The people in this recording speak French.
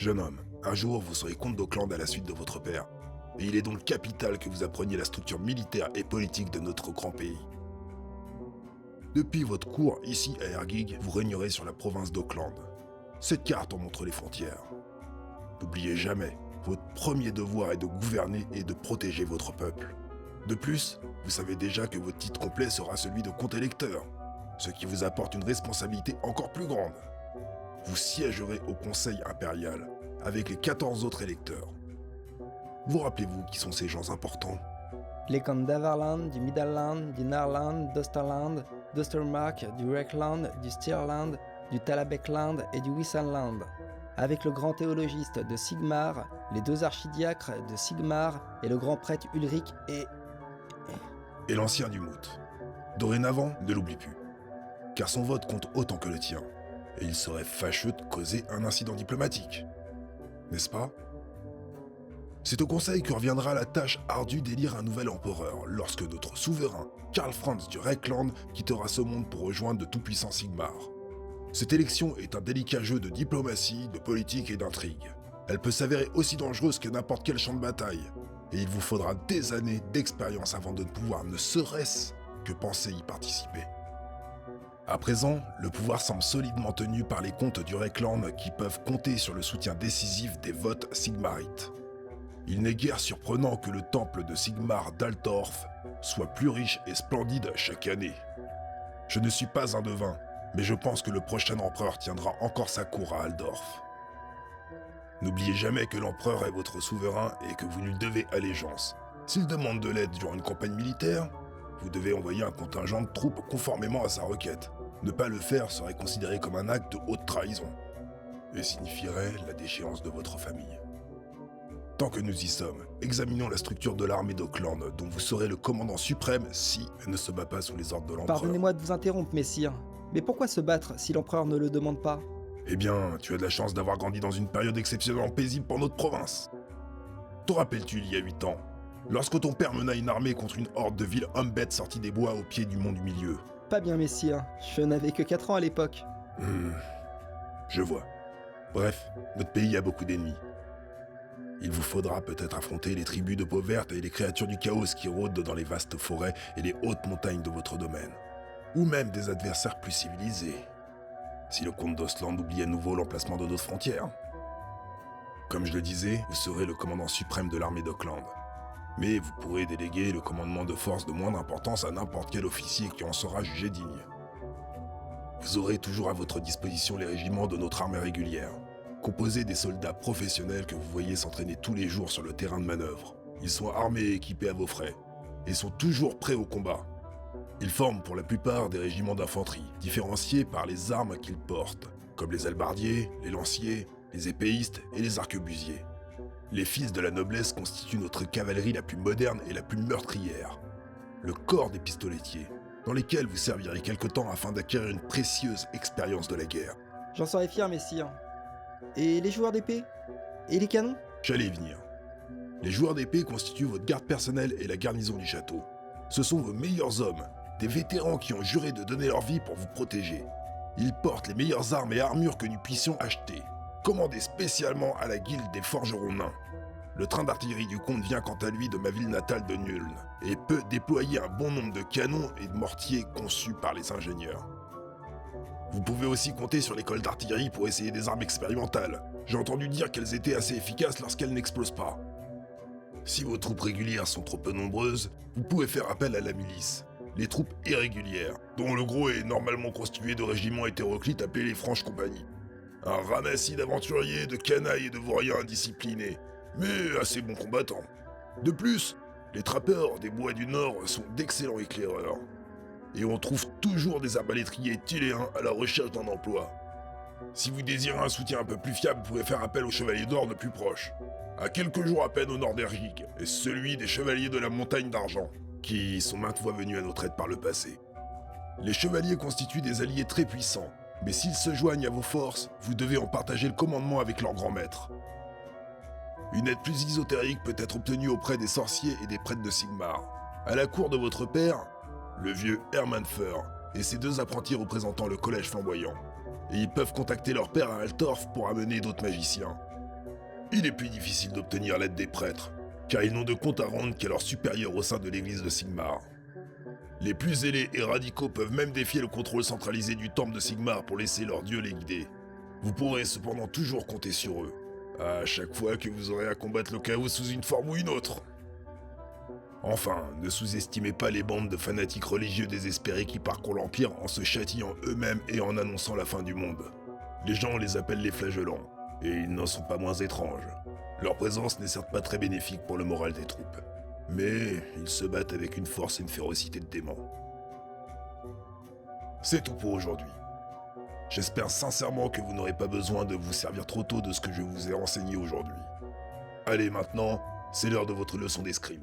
Jeune homme, un jour vous serez comte d'Auckland à la suite de votre père. Et il est donc capital que vous appreniez la structure militaire et politique de notre grand pays. Depuis votre cour, ici à Ergig, vous régnerez sur la province d'Auckland. Cette carte en montre les frontières. N'oubliez jamais, votre premier devoir est de gouverner et de protéger votre peuple. De plus, vous savez déjà que votre titre complet sera celui de comte électeur, ce qui vous apporte une responsabilité encore plus grande. Vous siégerez au Conseil impérial, avec les 14 autres électeurs. Vous rappelez-vous qui sont ces gens importants? Les comtes d'Averland, du Midland, du Narland, d'Osterland, d'Ostermark, du Reckland, du Stirland, du Talabecland et du Wissenland. Avec le grand théologiste de Sigmar, les deux archidiacres de Sigmar et le grand prêtre Ulrich Et l'ancien du Mout. Dorénavant, ne l'oublie plus. Car son vote compte autant que le tien. Et il serait fâcheux de causer un incident diplomatique. N'est-ce pas? C'est au Conseil que reviendra la tâche ardue d'élire un nouvel empereur, lorsque notre souverain, Karl Franz du Reckland, quittera ce monde pour rejoindre de tout-puissants Sigmar. Cette élection est un délicat jeu de diplomatie, de politique et d'intrigue. Elle peut s'avérer aussi dangereuse que n'importe quel champ de bataille, et il vous faudra des années d'expérience avant de ne pouvoir ne serait-ce que penser y participer. À présent, le pouvoir semble solidement tenu par les comtes du Reckland qui peuvent compter sur le soutien décisif des votes sigmarites. Il n'est guère surprenant que le temple de Sigmar d'Altorf soit plus riche et splendide chaque année. Je ne suis pas un devin, mais je pense que le prochain empereur tiendra encore sa cour à Aldorf. N'oubliez jamais que l'empereur est votre souverain et que vous lui devez allégeance. S'il demande de l'aide durant une campagne militaire, vous devez envoyer un contingent de troupes conformément à sa requête. Ne pas le faire serait considéré comme un acte de haute trahison et signifierait la déchéance de votre famille. Tant que nous y sommes, examinons la structure de l'armée d'Auckland, dont vous serez le commandant suprême si elle ne se bat pas sous les ordres de l'empereur. Pardonnez-moi de vous interrompre, messire. Mais pourquoi se battre si l'empereur ne le demande pas? Eh bien, tu as de la chance d'avoir grandi dans une période exceptionnellement paisible pour notre province. Te rappelles-tu il y a 8 ans, lorsque ton père mena une armée contre une horde de villes hommes bêtes sortis des bois au pied du mont du milieu? Pas bien, messire. Je n'avais que 4 ans à l'époque. Je vois. Bref, notre pays a beaucoup d'ennemis. Il vous faudra peut-être affronter les tribus de peau verte et les créatures du chaos qui rôdent dans les vastes forêts et les hautes montagnes de votre domaine. Ou même des adversaires plus civilisés. Si le comte d'Ostland oublie à nouveau l'emplacement de notre frontière. Comme je le disais, vous serez le commandant suprême de l'armée d'Auckland. Mais vous pourrez déléguer le commandement de forces de moindre importance à n'importe quel officier qui en sera jugé digne. Vous aurez toujours à votre disposition les régiments de notre armée régulière, composés des soldats professionnels que vous voyez s'entraîner tous les jours sur le terrain de manœuvre. Ils sont armés et équipés à vos frais, et sont toujours prêts au combat. Ils forment pour la plupart des régiments d'infanterie, différenciés par les armes qu'ils portent, comme les hallebardiers, les lanciers, les épéistes et les arquebusiers. Les fils de la noblesse constituent notre cavalerie la plus moderne et la plus meurtrière. Le corps des pistoletiers, dans lesquels vous servirez quelque temps afin d'acquérir une précieuse expérience de la guerre. J'en serais fier, messire. Et les joueurs d'épée? Et les canons? J'allais y venir. Les joueurs d'épée constituent votre garde personnelle et la garnison du château. Ce sont vos meilleurs hommes, des vétérans qui ont juré de donner leur vie pour vous protéger. Ils portent les meilleures armes et armures que nous puissions acheter, commandées spécialement à la guilde des forgerons nains. Le train d'artillerie du comte vient quant à lui de ma ville natale de Nuln, et peut déployer un bon nombre de canons et de mortiers conçus par les ingénieurs. Vous pouvez aussi compter sur l'école d'artillerie pour essayer des armes expérimentales. J'ai entendu dire qu'elles étaient assez efficaces lorsqu'elles n'explosent pas. Si vos troupes régulières sont trop peu nombreuses, vous pouvez faire appel à la milice, les troupes irrégulières, dont le gros est normalement constitué de régiments hétéroclites appelés les franches compagnies. Un ramassis d'aventuriers, de canailles et de vauriens indisciplinés, mais assez bons combattants. De plus, les trappeurs des bois du Nord sont d'excellents éclaireurs. Et on trouve toujours des arbalétriers tiléens à la recherche d'un emploi. Si vous désirez un soutien un peu plus fiable, vous pouvez faire appel aux chevaliers d'or le plus proche, à quelques jours à peine au nord d'Ergig, et celui des chevaliers de la montagne d'argent, qui sont maintes fois venus à notre aide par le passé. Les chevaliers constituent des alliés très puissants, mais s'ils se joignent à vos forces, vous devez en partager le commandement avec leur grand maître. Une aide plus ésotérique peut être obtenue auprès des sorciers et des prêtres de Sigmar. À la cour de votre père, le vieux Hermann Fur et ses 2 apprentis représentant le collège flamboyant. Et ils peuvent contacter leur père à Altorf pour amener d'autres magiciens. Il est plus difficile d'obtenir l'aide des prêtres, car ils n'ont de compte à rendre qu'à leurs supérieurs au sein de l'église de Sigmar. Les plus zélés et radicaux peuvent même défier le contrôle centralisé du temple de Sigmar pour laisser leur dieu les guider. Vous pourrez cependant toujours compter sur eux, à chaque fois que vous aurez à combattre le chaos sous une forme ou une autre. Enfin, ne sous-estimez pas les bandes de fanatiques religieux désespérés qui parcourent l'Empire en se châtillant eux-mêmes et en annonçant la fin du monde. Les gens les appellent les flagellants, et ils n'en sont pas moins étranges. Leur présence n'est certes pas très bénéfique pour le moral des troupes, mais ils se battent avec une force et une férocité de démons. C'est tout pour aujourd'hui. J'espère sincèrement que vous n'aurez pas besoin de vous servir trop tôt de ce que je vous ai renseigné aujourd'hui. Allez maintenant, c'est l'heure de votre leçon d'escrime.